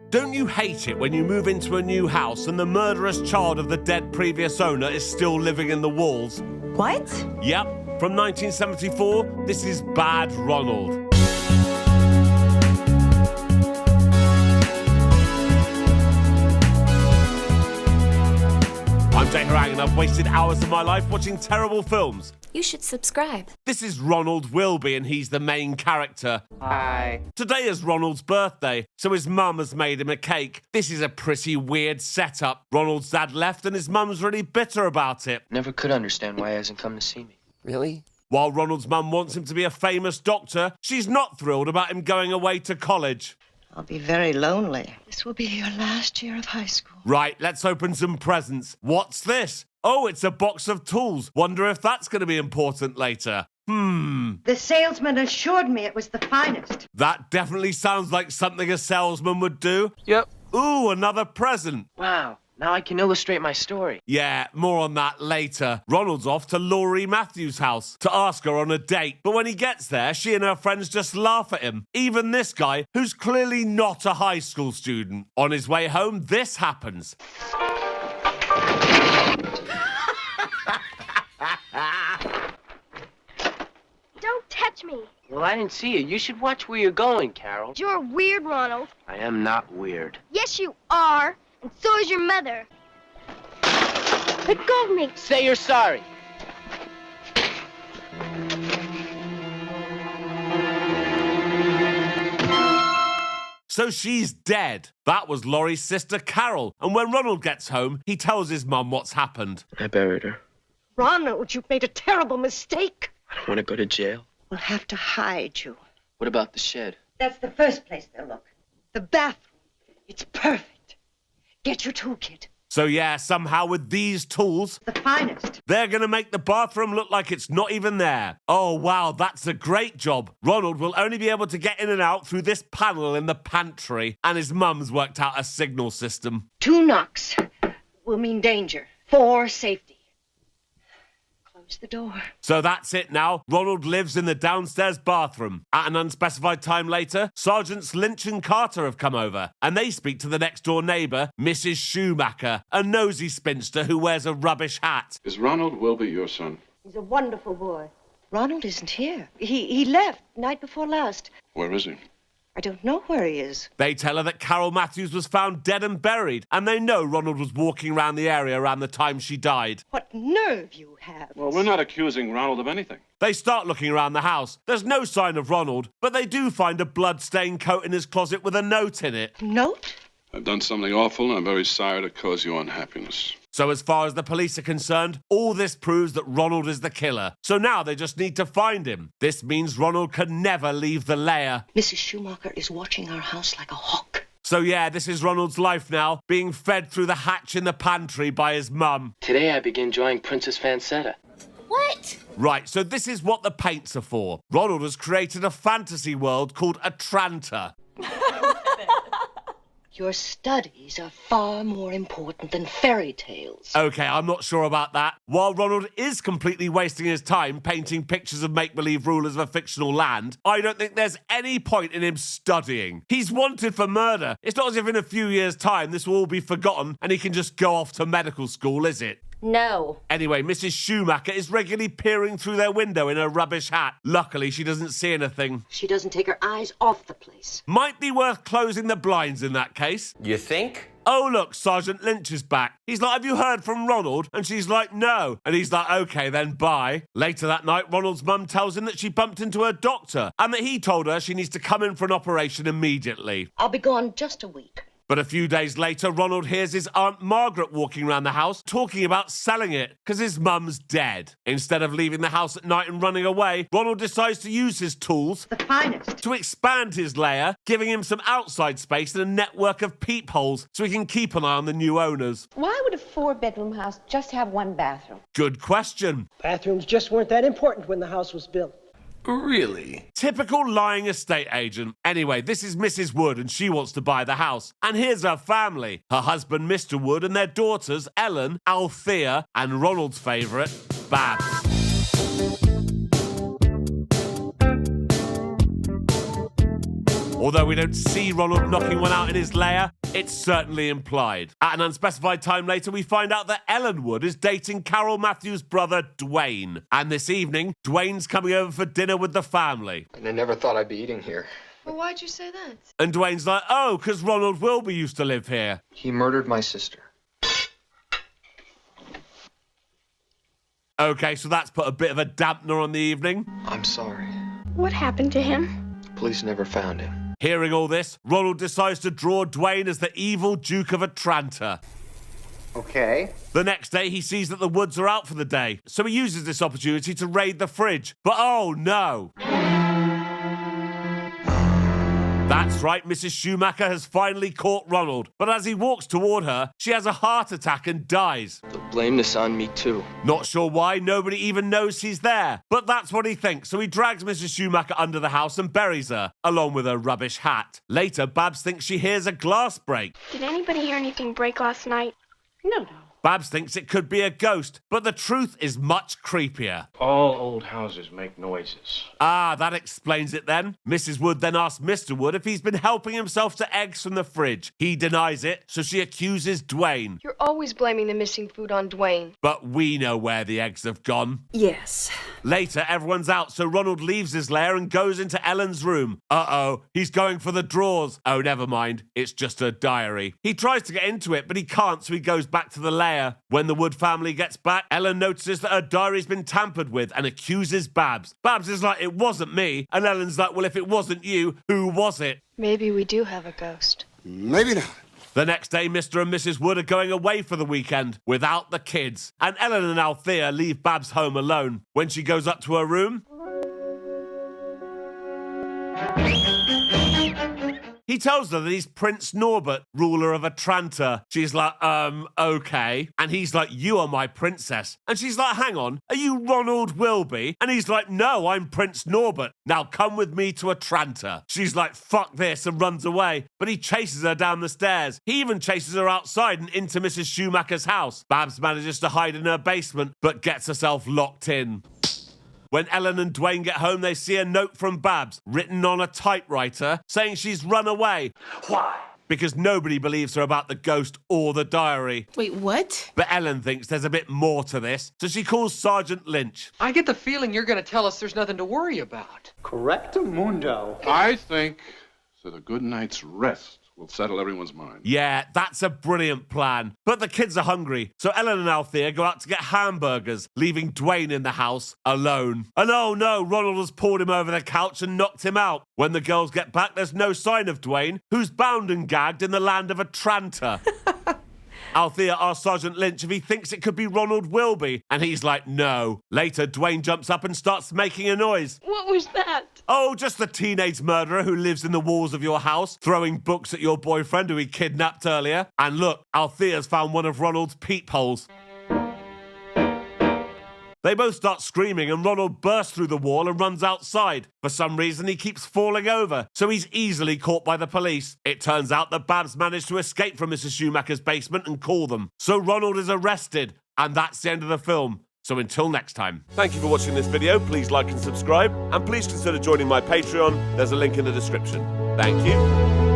Don't you hate it when you move into a new house and the murderous child of the dead previous owner is still living in the walls? What? Yep, from 1974, this is Bad Ronald. I'm Jay Harangue and I've wasted hours of my life watching terrible films. You should subscribe. This is Ronald Wilby and he's the main character. Hi. Today is Ronald's birthday, so his mum has made him a cake. This is a pretty weird setup. Ronald's dad left and his mum's really bitter about it. Never could understand why he hasn't come to see me. Really? While Ronald's mum wants him to be a famous doctor, she's not thrilled about him going away to college. I'll be very lonely. This will be your last year of high school. Right, let's open some presents. What's this? Oh, it's a box of tools. Wonder if that's going to be important later. The salesman assured me it was the finest. That definitely sounds like something a salesman would do. Yep. Ooh, another present. Wow. Now I can illustrate my story. Yeah, more on that later. Ronald's off to Laurie Matthews' house to ask her on a date. But when he gets there, she and her friends just laugh at him. Even this guy, who's clearly not a high school student. On his way home, this happens. Don't touch me. Well, I didn't see you. You should watch where you're going, Carol. You're weird, Ronald. I am not weird. Yes, you are. And so is your mother. Let go of me. Say you're sorry. So she's dead. That was Laurie's sister Carol. And when Ronald gets home, he tells his mum what's happened. I buried her. Ronald, you've made a terrible mistake. I don't want to go to jail. We'll have to hide you. What about the shed? That's the first place they'll look. The bathroom. It's perfect. Get your toolkit. So yeah, somehow with these tools, The finest. they're going to make the bathroom look like it's not even there. Oh, wow, that's a great job. Ronald will only be able to get in and out through this panel in the pantry. And his mum's worked out a signal system. 2 knocks will mean danger. 4, safety. Close the door. So that's it now. Ronald lives in the downstairs bathroom. At an unspecified time later, Sergeants Lynch and Carter have come over. And they speak to the next-door neighbour, Mrs. Schumacher, a nosy spinster who wears a rubbish hat. Is Ronald Wilby your son? He's a wonderful boy. Ronald isn't here. He left night before last. Where is he? I don't know where he is. They tell her that Carol Matthews was found dead and buried, and they know Ronald was walking around the area around the time she died. What nerve you have. Well, we're not accusing Ronald of anything. They start looking around the house. There's no sign of Ronald, but they do find a blood-stained coat in his closet with a note in it. Note? I've done something awful, and I'm very sorry to cause you unhappiness. So as far as the police are concerned, all this proves that Ronald is the killer. So now they just need to find him. This means Ronald can never leave the lair. Mrs. Schumacher is watching our house like a hawk. So yeah, this is Ronald's life now, being fed through the hatch in the pantry by his mum. Today I begin drawing Princess Fancetta. What? Right, so this is what the paints are for. Ronald has created a fantasy world called Atlanta. Your studies are far more important than fairy tales. Okay, I'm not sure about that. While Ronald is completely wasting his time painting pictures of make-believe rulers of a fictional land, I don't think there's any point in him studying. He's wanted for murder. It's not as if in a few years' time this will all be forgotten and he can just go off to medical school, is it? No. Anyway, Mrs. Schumacher is regularly peering through their window in her rubbish hat. Luckily, she doesn't see anything. She doesn't take her eyes off the place. Might be worth closing the blinds in that case. You think? Oh, look, Sergeant Lynch is back. He's like, have you heard from Ronald? And she's like, no. And he's like, okay, then bye. Later that night, Ronald's mum tells him that she bumped into her doctor and that he told her she needs to come in for an operation immediately. I'll be gone just a week. But a few days later, Ronald hears his Aunt Margaret walking around the house talking about selling it because his mum's dead. Instead of leaving the house at night and running away, Ronald decides to use his tools The finest. to expand his lair, giving him some outside space and a network of peepholes so he can keep an eye on the new owners. Why would a 4-bedroom house just have 1 bathroom? Good question. Bathrooms just weren't that important when the house was built. Really? Typical lying estate agent. Anyway, this is Mrs. Wood and she wants to buy the house. And here's her family. Her husband, Mr. Wood, and their daughters, Ellen, Althea, and Ronald's favourite, Babs. Although we don't see Ronald knocking one out in his lair, it's certainly implied. At an unspecified time later, we find out that Ellen Wood is dating Carol Matthews' brother, Dwayne. And this evening, Dwayne's coming over for dinner with the family. And I never thought I'd be eating here. Well, why'd you say that? And Dwayne's like, oh, because Ronald Wilby used to live here. He murdered my sister. Okay, so that's put a bit of a dampener on the evening. I'm sorry. What happened to him? Police never found him. Hearing all this, Ronald decides to draw Dwayne as the evil Duke of Atlanta. Okay. The next day, he sees that the Woods are out for the day, so he uses this opportunity to raid the fridge. But oh no! That's right, Mrs. Schumacher has finally caught Ronald. But as he walks toward her, she has a heart attack and dies. They'll blame this on me, too. Not sure why, nobody even knows he's there. But that's what he thinks, so he drags Mrs. Schumacher under the house and buries her, along with her rubbish hat. Later, Babs thinks she hears a glass break. Did anybody hear anything break last night? No. Babs thinks it could be a ghost, but the truth is much creepier. All old houses make noises. Ah, that explains it then. Mrs. Wood then asks Mr. Wood if he's been helping himself to eggs from the fridge. He denies it, so she accuses Dwayne. You're always blaming the missing food on Dwayne. But we know where the eggs have gone. Yes. Later, everyone's out, so Ronald leaves his lair and goes into Ellen's room. Uh-oh, he's going for the drawers. Oh, never mind. It's just her diary. He tries to get into it, but he can't, so he goes back to the lair. When the Wood family gets back, Ellen notices that her diary's been tampered with and accuses Babs. Babs is like, it wasn't me. And Ellen's like, well, if it wasn't you, who was it? Maybe we do have a ghost. Maybe not. The next day, Mr. and Mrs. Wood are going away for the weekend without the kids. And Ellen and Althea leave Babs home alone. When she goes up to her room, he tells her that he's Prince Norbert, ruler of Atlanta. She's like, okay. And he's like, you are my princess. And she's like, hang on, are you Ronald Wilby? And he's like, no, I'm Prince Norbert. Now come with me to Atlanta. She's like, fuck this, and runs away. But he chases her down the stairs. He even chases her outside and into Mrs. Schumacher's house. Babs manages to hide in her basement, but gets herself locked in. When Ellen and Dwayne get home, they see a note from Babs, written on a typewriter, saying she's run away. Why? Because nobody believes her about the ghost or the diary. Wait, what? But Ellen thinks there's a bit more to this, so she calls Sergeant Lynch. I get the feeling you're going to tell us there's nothing to worry about. Correctamundo. I think that a good night's rest will settle everyone's mind. Yeah, that's a brilliant plan. But the kids are hungry, so Ellen and Althea go out to get hamburgers, leaving Dwayne in the house alone. And oh no, Ronald has pulled him over the couch and knocked him out. When the girls get back, there's no sign of Dwayne, who's bound and gagged in the land of Atlanta. Althea asks Sergeant Lynch if he thinks it could be Ronald Wilby, and he's like, no. Later, Dwayne jumps up and starts making a noise. What was that? Oh, just the teenage murderer who lives in the walls of your house, throwing books at your boyfriend who he kidnapped earlier. And look, Althea's found one of Ronald's peepholes. They both start screaming and Ronald bursts through the wall and runs outside. For some reason, he keeps falling over, so he's easily caught by the police. It turns out that Babs managed to escape from Mrs. Schumacher's basement and call them. So Ronald is arrested, and that's the end of the film. So until next time. Thank you for watching this video. Please like and subscribe, and please consider joining my Patreon. There's a link in the description. Thank you.